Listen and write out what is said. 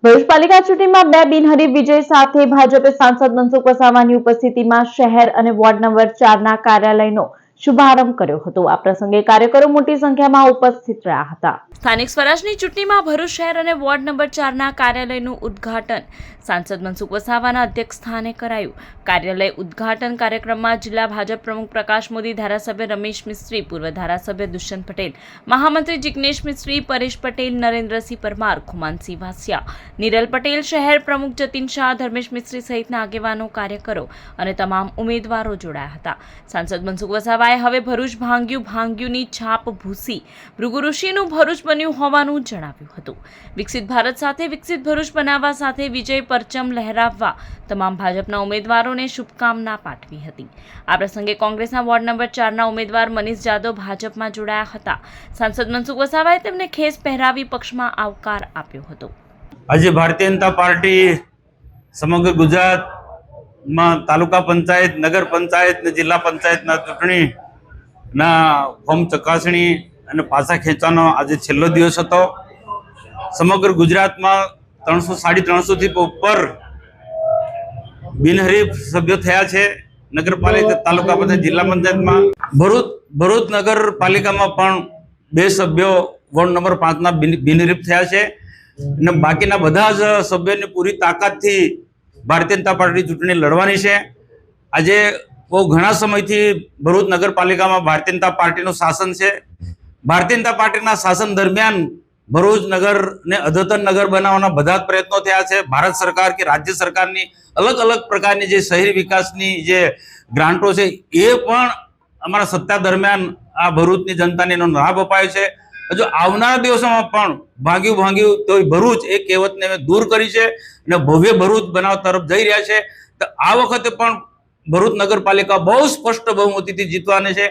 ભરૂચ પાલિકા ચૂંટણીમાં 2 બિનહરીફ વિજય સાથે ભાજપે સાંસદ મનસુખ વસાવાની ઉપસ્થિતિમાં શહેર અને વોર્ડ નંબર 4ના કાર્યાલયનો શુભારંભ કર્યો હતો। આ પ્રસંગે કાર્યકરો મોટી સંખ્યામાં ઉપસ્થિત રહ્યા હતા। સ્થાનિક સ્વરાજની ચૂંટણીમાં ભરૂચ શહેર અને વોર્ડ નંબર 4ના કાર્યાલયનું ઉદ્ઘાટન સાંસદ મનસુખ વસાવાના અધ્યક્ષસ્થાને કરાયું। કાર્યાલય ઉદ્ઘાટન કાર્યક્રમમાં જિલ્લા ભાજપ પ્રમુખ પ્રકાશ મોદી, ધારાસભ્ય રમેશ મિસ્ત્રી, પૂર્વ ધારાસભ્ય દુષ્યંત પટેલ, મહામંત્રી જિગ્નેશ મિસ્ત્રી, પરેશ પટેલ, નરેન્દ્રસિંહ પરમાર, ખુમાનસિંહ વાસિયા, નિરલ પટેલ, શહેર પ્રમુખ જતીન શાહ, ધર્મેશ મિસ્ત્રી સહિતના આગેવાનો, કાર્યકરો અને તમામ ઉમેદવારો જોડાયા હતા। સાંસદ મનસુખ વસાવાએ હવે ભરૂચ ભાંગ્યુની છાપ ભૂસી ભૃગુઋષિનું ભરૂચ બન્યું હોવાનું જણાવ્યું હતું। વિકસિત ભારત સાથે વિકસિત ભરૂચ બનાવવા સાથે વિજય પરચમ લહેરાવવા તમામ ભાજપના ઉમેદવારોને શુભકામના પાઠવી હતી। આ પ્રસંગે કોંગ્રેસના વોર્ડ નંબર 4ના ઉમેદવાર મનીષ જાદવ ભાજપમાં જોડાયા હતા। સાંસદ મનસુખ વસાવાએ તેમને ખેસ પહેરાવી પક્ષમાં આવકાર આપ્યો હતો। આજે ભારતીય જનતા પાર્ટી સમગ્ર ગુજરાતમાં તાલુકા પંચાયત, નગર પંચાયત અને જિલ્લા પંચાયતના ચૂંટણીના ફોર્મ ચકાસણી અને પાછા ખેંચવાનો આજે છેલ્લો દિવસ હતો। સમગ્ર ગુજરાતમાં 300-350 થી ઉપર બિનહરીફ સભ્યો થયા છે। નગરપાલિકા, તાલુકા પંચાયત, જિલ્લા પંચાયતમાં ભરૂચ નગરપાલિકામાં પણ 2 સભ્યો વોર્ડ નંબર 5ના બિનહરીફ થયા છે અને બાકીના બધા જ સભ્યોની પૂરી તાકાતથી ભારતીય જનતા પાર્ટી ચૂંટણી લડવાની છે। આજે બહુ ઘણા સમયથી ભરૂચ નગરપાલિકામાં ભારતીય જનતા પાર્ટીનું શાસન છે। ભારતીય જનતા પાર્ટીના શાસન દરમિયાન ભરૂચ નગરને અદ્યતન નગર બનાવવાના બધા જ પ્રયત્નો થયા છે। ભારત સરકાર કે રાજ્ય સરકારની અલગ અલગ પ્રકારની જે શહેરી વિકાસની જે ગ્રાન્ટો છે એ પણ અમારા સત્તા દરમિયાન આ ભરૂચની જનતાને એનો લાભ અપાયો છે। હજુ આવનારા દિવસોમાં પણ ભાંગ્યું તો ભરૂચ એ કહેવતને અમે દૂર કરી છે અને ભવ્ય ભરૂચ બનાવવા તરફ જઈ રહ્યા છે। તો આ વખતે પણ ભરૂચ નગરપાલિકા બહુ સ્પષ્ટ બહુમતીથી જીતવાની છે।